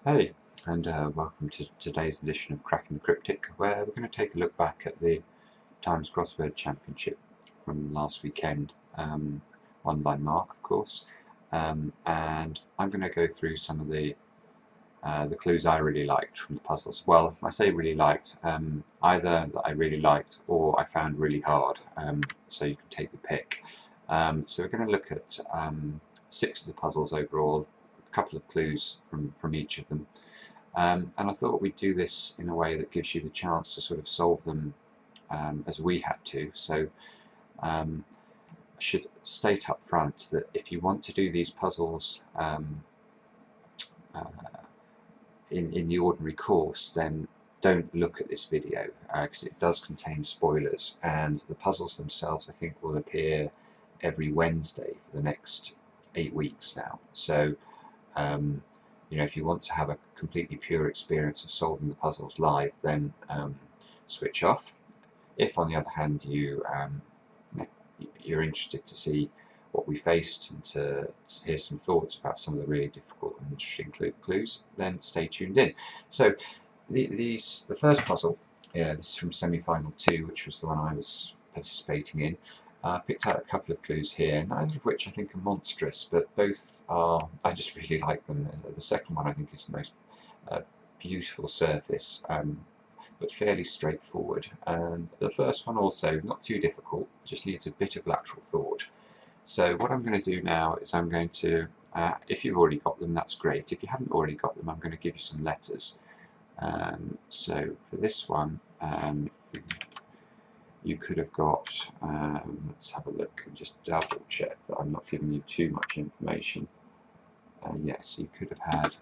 Hey, and welcome to today's edition of Cracking the Cryptic, where we're going to take a look back at the Times Crossword Championship from last weekend, won by Mark, of course. And I'm going to go through some of the clues I really liked from the puzzles. Well, I say really liked, either that I really liked or I found really hard. So you can take the pick. So we're going to look at 6 of the puzzles overall, a couple of clues from each of them. And I thought we'd do this in a way that gives you the chance to sort of solve them as we had to. So I should state up front that if you want to do these puzzles uh, in the ordinary course, then don't look at this video because it does contain spoilers, and the puzzles themselves I think will appear every Wednesday for the next 8 weeks now. So you know, if you want to have a completely pure experience of solving the puzzles live, then switch off. If, on the other hand, you're interested to see what we faced and to hear some thoughts about some of the really difficult and interesting clues, then stay tuned in. So, the first puzzle, this is from semi-final 2, which was the one I was participating in. I picked out a couple of clues here, neither of which I think are monstrous, but both are, I just really like them. The second one I think is the most beautiful surface, but fairly straightforward. And the first one also, not too difficult, just needs a bit of lateral thought. So what I'm going to do now is I'm going to, if you've already got them, that's great. If you haven't already got them, I'm going to give you some letters. So for this one, you could have got, let's have a look and just double check that I'm not giving you too much information. Yes, you could have had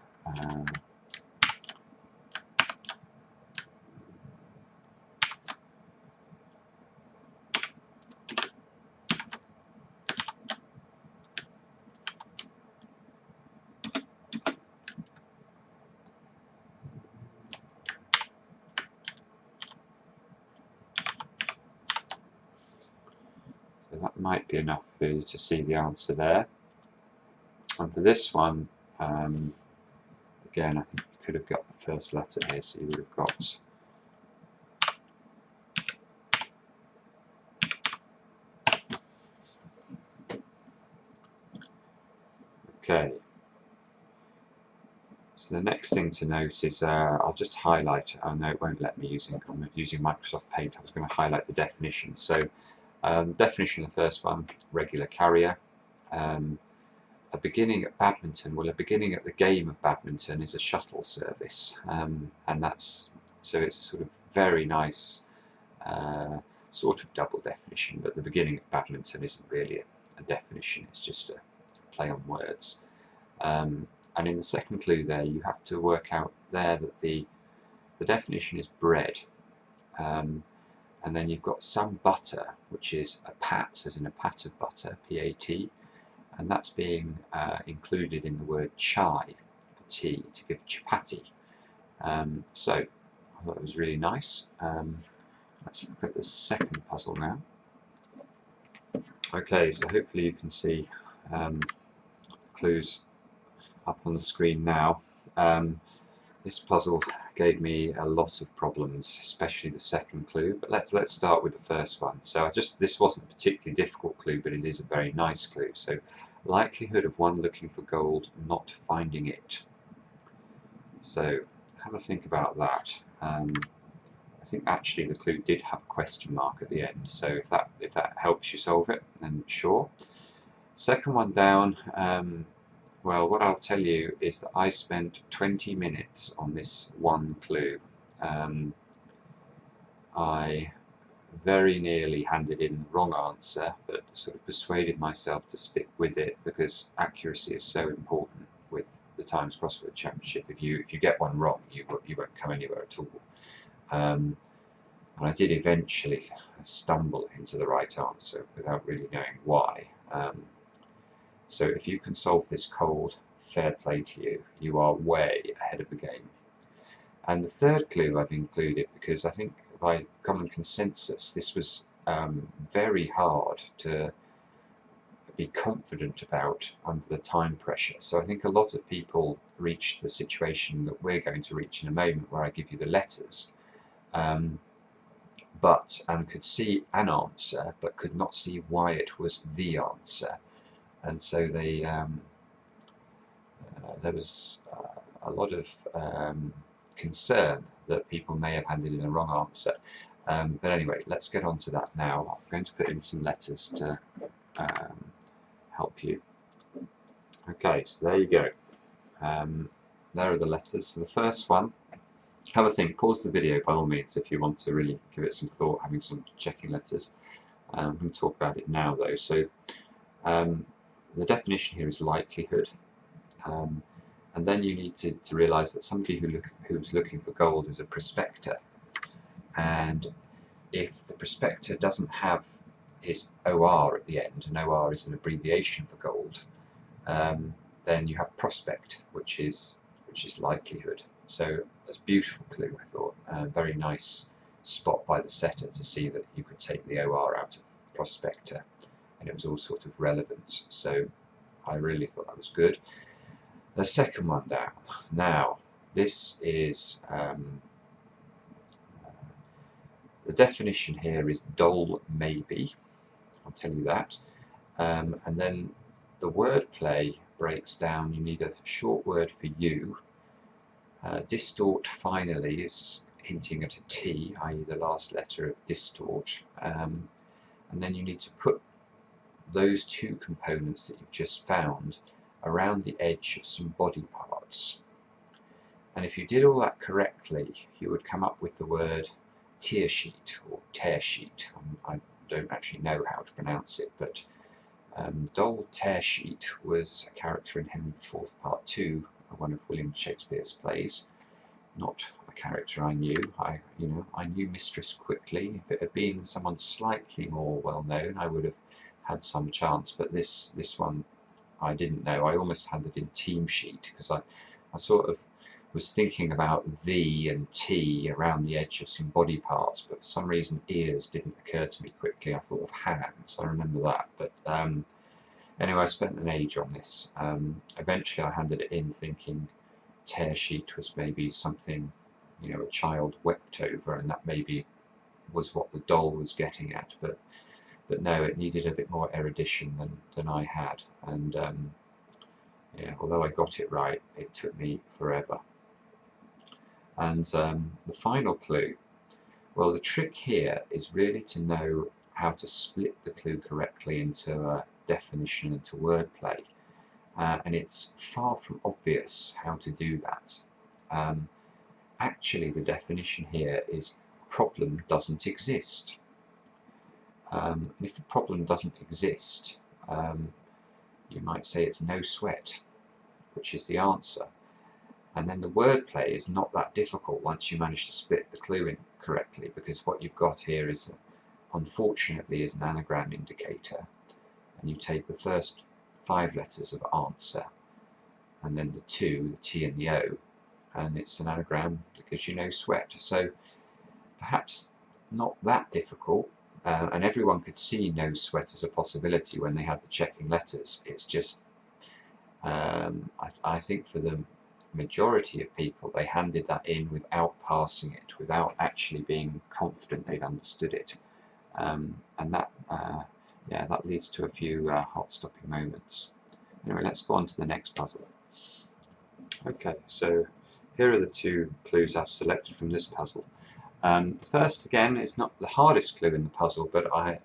so that might be enough for you to see the answer there. And for this one, again, I think you could have got the first letter here, so you would have got okay. So the next thing to note is I'll just highlight. Oh no, it won't let me I'm using Microsoft Paint. I was going to highlight the definition. So definition of the first one: regular carrier. A beginning at badminton. Well, a beginning at the game of badminton is a shuttle service, and that's so it's a sort of very nice sort of double definition. But the beginning of badminton isn't really a definition; it's just a play on words. And in the second clue there, you have to work out there that the definition is bread, and then you've got some butter, which is a pat, as in a pat of butter, P-A-T, and that's being included in the word chai, tea, to give chapati. So I thought it was really nice. Let's look at the second puzzle now. Okay, so hopefully you can see clues up on the screen now. This puzzle gave me a lot of problems, especially the second clue, but let's start with the first one. So this wasn't a particularly difficult clue, but it is a very nice clue. So likelihood of one looking for gold not finding it. So have a think about that. I think actually the clue did have a question mark at the end, so if that helps you solve it, then sure. Second one down, well, what I'll tell you is that I spent 20 minutes on this one clue. I very nearly handed in the wrong answer, but sort of persuaded myself to stick with it because accuracy is so important with the Times Crossword Championship. If you get one wrong, you won't come anywhere at all. And I did eventually stumble into the right answer without really knowing why. So if you can solve this cold, fair play to you. You are way ahead of the game. And the third clue I've included because I think by common consensus this was very hard to be confident about under the time pressure. So I think a lot of people reach the situation that we're going to reach in a moment, where I give you the letters, and could see an answer but could not see why it was the answer, and so they there was a lot of concern that people may have handed in a wrong answer. But anyway, let's get on to that now. I'm going to put in some letters to help you. Okay, so there you go. There are the letters. So the first one, have a think, pause the video by all means if you want to really give it some thought, having some checking letters. I'm going to talk about it now though. So the definition here is likelihood. And then you need to realise that somebody who's looking for gold is a prospector. And if the prospector doesn't have his OR at the end, and OR is an abbreviation for gold, then you have prospect, which is likelihood. So that's a beautiful clue, I thought. Very nice spot by the setter to see that you could take the OR out of prospector, and it was all sort of relevant. So I really thought that was good. The second one down. Now, this is the definition here is dole maybe. I'll tell you that. And then the wordplay breaks down. You need a short word for you. Distort finally is hinting at a T, i.e. the last letter of distort. And then you need to put those two components that you've just found around the edge of some body parts. And if you did all that correctly, you would come up with the word tear sheet or tear sheet. I don't actually know how to pronounce it, but Dole Tearsheet was a character in Henry IV Part 2, one of William Shakespeare's plays. Not a character I knew. I knew Mistress quickly. If it had been someone slightly more well known, I would have had some chance. But this one I didn't know. I almost had it in team sheet because I sort of was thinking about the and T around the edge of some body parts, but for some reason ears didn't occur to me quickly. I thought of hands. I remember that. But anyway, I spent an age on this. Eventually I handed it in thinking tear sheet was maybe something, a child wept over, and that maybe was what the doll was getting at. But no, it needed a bit more erudition than I had, and yeah, although I got it right, it took me forever. And the final clue, well, the trick here is really to know how to split the clue correctly into a definition and to wordplay, and it's far from obvious how to do that. Actually, the definition here is problem doesn't exist. And if a problem doesn't exist, you might say it's no sweat, which is the answer. And then the wordplay is not that difficult once you manage to split the clue in correctly, because what you've got here is, unfortunately, is an anagram indicator. And you take the first 5 letters of answer, and then the 2, the T and the O, and it's an anagram that gives you no sweat. So perhaps not that difficult. And everyone could see no sweat as a possibility when they had the checking letters. It's just, I think for the majority of people, they handed that in without passing it, without actually being confident they'd understood it. And that, yeah, that leads to a few heart-stopping moments. Anyway, let's go on to the next puzzle. Okay, so here are the 2 clues I've selected from this puzzle. First, again, is not the hardest clue in the puzzle, but I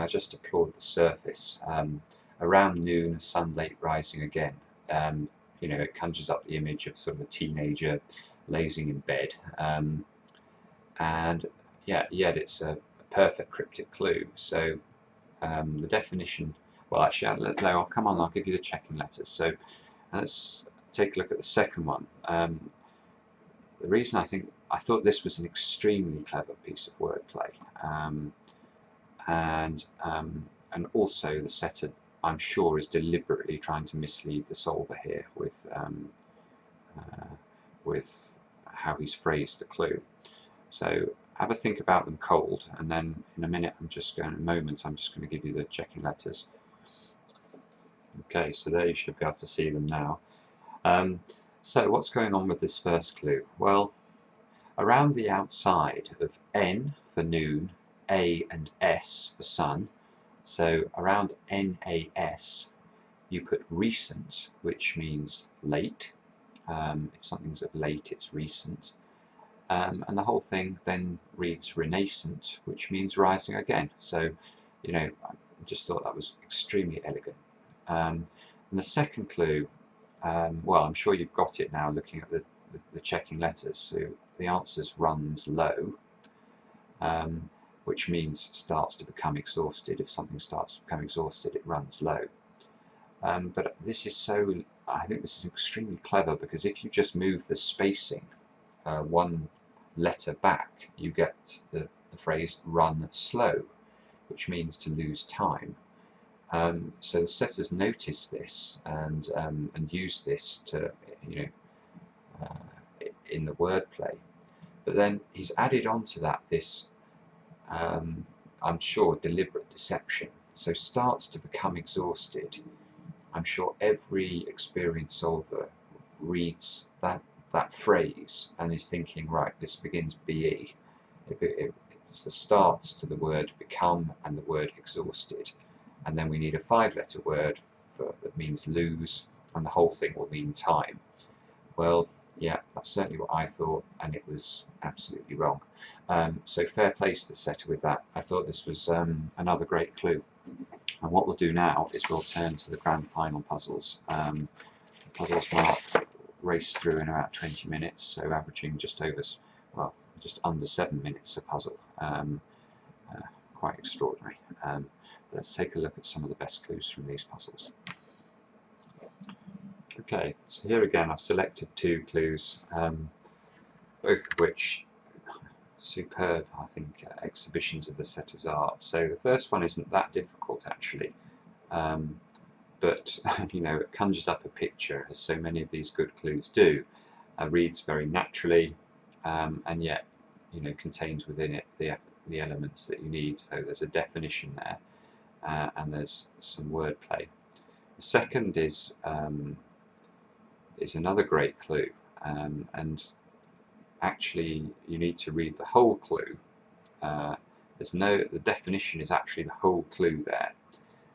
just applaud the surface. Around noon, a sun late rising again. It conjures up the image of sort of a teenager lazing in bed, and yet it's a perfect cryptic clue. So the definition, well, actually, I'll come on. I'll give you the checking letters. So let's take a look at the second one. The reason I thought this was an extremely clever piece of wordplay, and also the setter, I'm sure, is deliberately trying to mislead the solver here with how he's phrased the clue. So have a think about them cold, and then in a moment I'm just going to give you the checking letters. Okay, so there you should be able to see them now. So what's going on with this first clue? Well, around the outside of N for noon, A and S for sun, so around NAS you put recent, which means late. If something's of late, it's recent. And the whole thing then reads renascent, which means rising again. So, you know, I just thought that was extremely elegant. And the second clue, well, I'm sure you've got it now looking at the checking letters. So the answer's runs low, which means starts to become exhausted. If something starts to become exhausted, it runs low. But this is so, I think this is extremely clever, because if you just move the spacing one letter back, you get the phrase run slow, which means to lose time. So the setters notice this and use this to, in the wordplay. But then he's added on to that this, I'm sure, deliberate deception. So starts to become exhausted. I'm sure every experienced solver reads that phrase and is thinking, right, this begins BE. It's the starts to the word become and the word exhausted. And then we need a 5-letter word that means lose, and the whole thing will mean time. Well, yeah, that's certainly what I thought, and it was absolutely wrong. So fair play to the setter with that. I thought this was another great clue. And what we'll do now is we'll turn to the grand final puzzles. The puzzles marked race through in about 20 minutes, so averaging just under 7 minutes a puzzle. Quite extraordinary. Let's take a look at some of the best clues from these puzzles. Okay, so here again I've selected 2 clues, both of which superb, I think, exhibitions of the setter's art. So the first one isn't that difficult actually, but you know, it conjures up a picture, as so many of these good clues do. Reads very naturally, and yet, you know, contains within it the elements that you need. So there's a definition there, and there's some wordplay. The second is another great clue, and actually you need to read the whole clue. The definition is actually the whole clue there,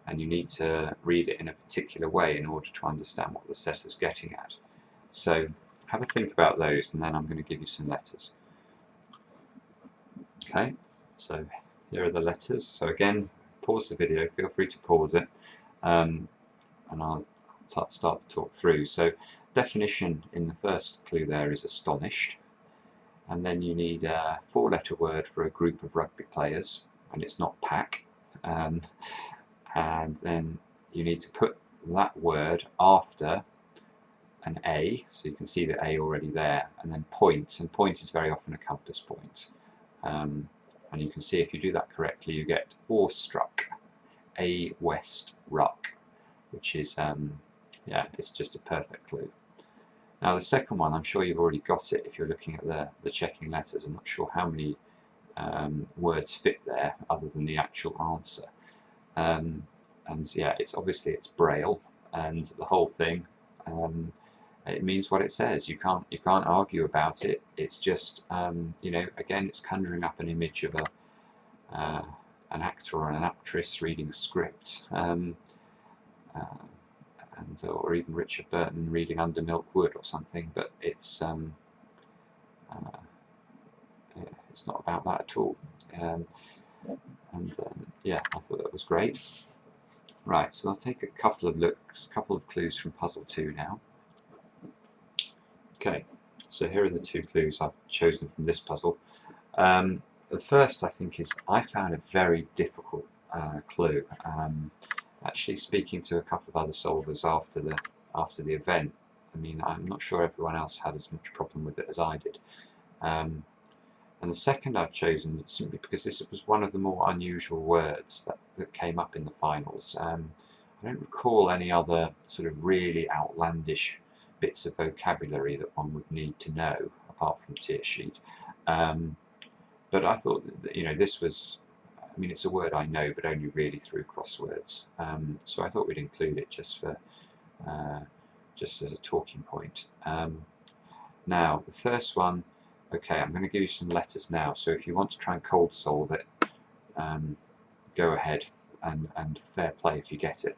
and you need to read it in a particular way in order to understand what the setter's getting at. So have a think about those, and then I'm going to give you some letters. Okay, so here are the letters. So again, pause the video, feel free to pause it, and I'll start to talk through. So definition in the first clue there is astonished, and then you need a 4-letter word for a group of rugby players, and it's not pack, and then you need to put that word after an A, so you can see the A already there, and then point, and point is very often a compass point. And you can see if you do that correctly, you get awestruck, A West Ruck, which is, yeah, it's just a perfect clue. Now the second one, I'm sure you've already got it if you're looking at the checking letters. I'm not sure how many words fit there other than the actual answer. And yeah, it's Braille, and the whole thing, it means what it says. You can't argue about it. It's just, you know, again, it's conjuring up an image of an actor or an actress reading a script, or even Richard Burton reading Under Milk Wood or something. But it's not about that at all. Yeah, I thought that was great. Right, so I'll take a couple of clues from puzzle 2 now. Okay, so here are the 2 clues I've chosen from this puzzle. The first, I think, is I found a very difficult clue. Actually, speaking to a couple of other solvers after the event, I mean, I'm not sure everyone else had as much problem with it as I did. And the second I've chosen simply because this was one of the more unusual words that came up in the finals. I don't recall any other sort of really outlandish bits of vocabulary that one would need to know apart from tear sheet. But I thought that, you know, this was I mean, it's a word I know, but only really through crosswords. So I thought we'd include it just for just as a talking point. Now, the first one, okay, I'm going to give you some letters now. So if you want to try and cold solve it, go ahead, and fair play if you get it.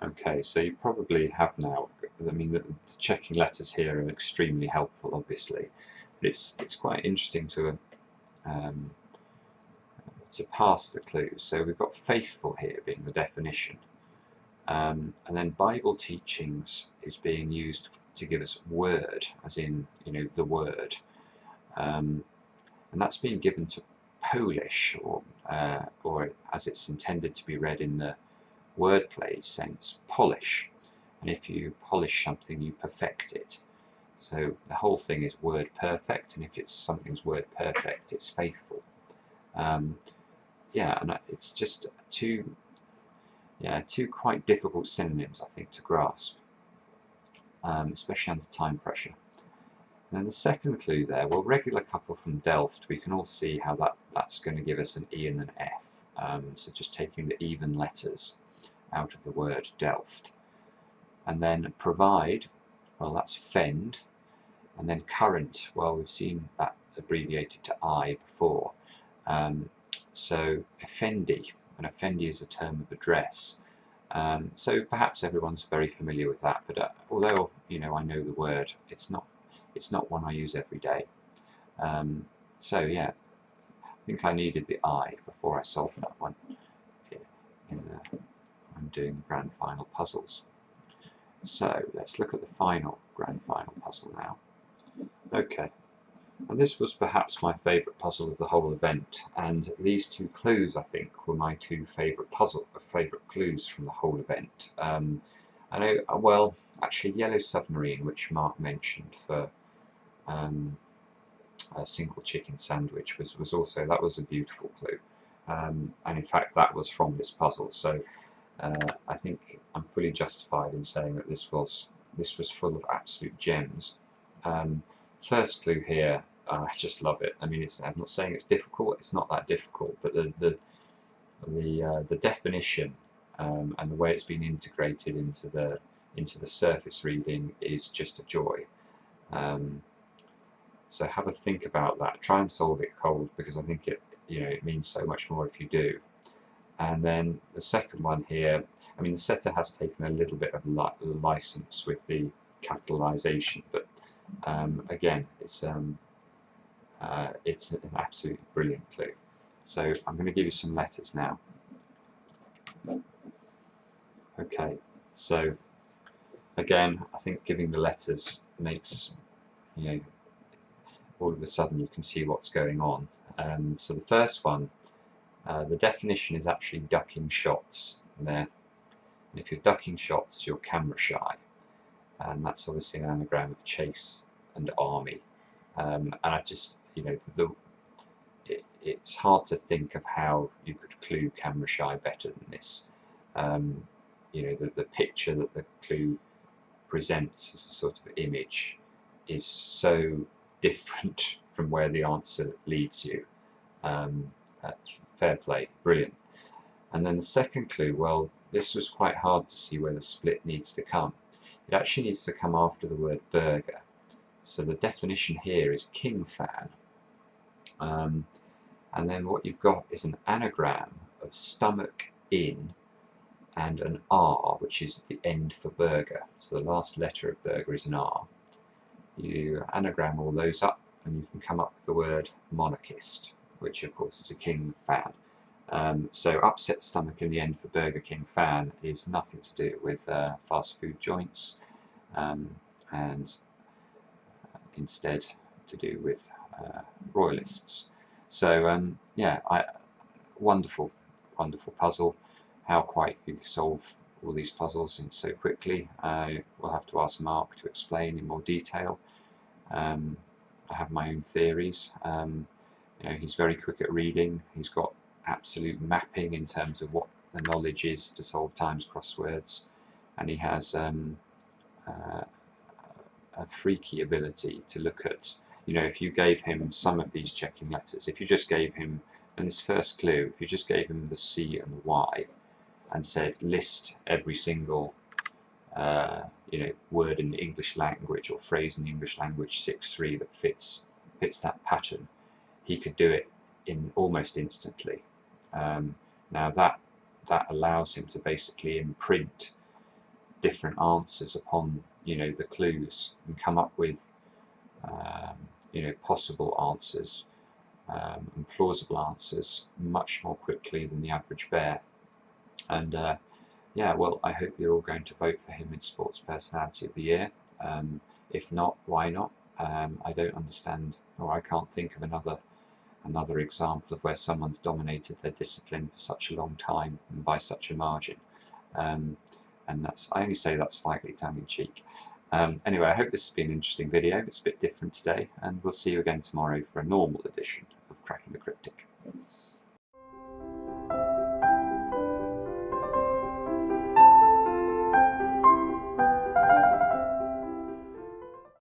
Okay, so you probably have now. I mean, the checking letters here are extremely helpful, obviously, but it's quite interesting to pass the clues. So we've got faithful here being the definition, and then Bible teachings is being used to give us word, as in, you know, the word, and that's being given to Polish, or as it's intended to be read in the wordplay sense, polish. And if you polish something, you perfect it. So the whole thing is word perfect, and if it's something's word perfect, it's faithful. Yeah, and it's just two quite difficult synonyms, I think, to grasp, especially under time pressure. And then the second clue there, well, regular couple from Delft, we can all see how that's going to give us an E and an F. So just taking the even letters out of the word Delft. And then provide, well, that's fend. And then current, well, we've seen that abbreviated to I before. So effendi, and effendi is a term of address. So perhaps everyone's very familiar with that, but although, you know, I know the word, it's not one I use every day. So yeah, I think I needed the I before I solved that one I'm doing the grand final puzzles. So let's look at the grand final puzzle now. Okay, and this was perhaps my favourite puzzle of the whole event, and these two clues, I think, were my two favourite clues from the whole event. I know, well, actually, Yellow Submarine, which Mark mentioned for a single chicken sandwich, was also, that was a beautiful clue, and in fact that was from this puzzle. So I think I'm fully justified in saying that this was full of absolute gems. First clue here, I just love it. I mean, I'm not saying it's difficult. It's not that difficult, but the definition and the way it's been integrated into the surface reading is just a joy. So have a think about that. Try and solve it cold, because I think it means so much more if you do. And then the second one here, I mean, the setter has taken a little bit of license with the capitalization, but again, it's an absolutely brilliant clue. So I'm going to give you some letters now. Okay, so again, I think giving the letters makes, all of a sudden you can see what's going on. So the first one, the definition is actually ducking shots there. And if you're ducking shots, you're camera shy. And that's obviously an anagram of chase and army. And I just, it's hard to think of how you could clue camera shy better than this. The picture that the clue presents as a sort of image is so different from where the answer leads you. Fair play, brilliant. And then the second clue, well, this was quite hard to see where the split needs to come. It actually needs to come after the word burger. So the definition here is king fan. And then what you've got is an anagram of stomach in and an R, which is at the end for burger. So the last letter of burger is an R. You anagram all those up and you can come up with the word monarchist, which of course is a king fan. So upset stomach in the end for Burger King fan is nothing to do with fast food joints, and instead to do with royalists. So yeah, wonderful puzzle. How quite you solve all these puzzles in so quickly. We'll have to ask Mark to explain in more detail. I have my own theories. He's very quick at reading. He's got absolute mapping in terms of what the knowledge is to solve times crosswords, and he has a freaky ability to look at you know, if you gave him some of these checking letters, if you just gave him, in this first clue, if you just gave him the C and the Y and said list every single you know, word in the English language or phrase in the English language 6-3 that fits that pattern, he could do it in almost instantly. Now that allows him to basically imprint different answers upon, you know, the clues and come up with you know, possible answers and plausible answers much more quickly than the average bear. And yeah, well, I hope you're all going to vote for him in Sports Personality of the Year. If not, why not? I don't understand, or I can't think of another example of where someone's dominated their discipline for such a long time and by such a margin. And that's, I only say that slightly tongue-in-cheek. Anyway, I hope this has been an interesting video. It's a bit different today, and we'll see you again tomorrow for a normal edition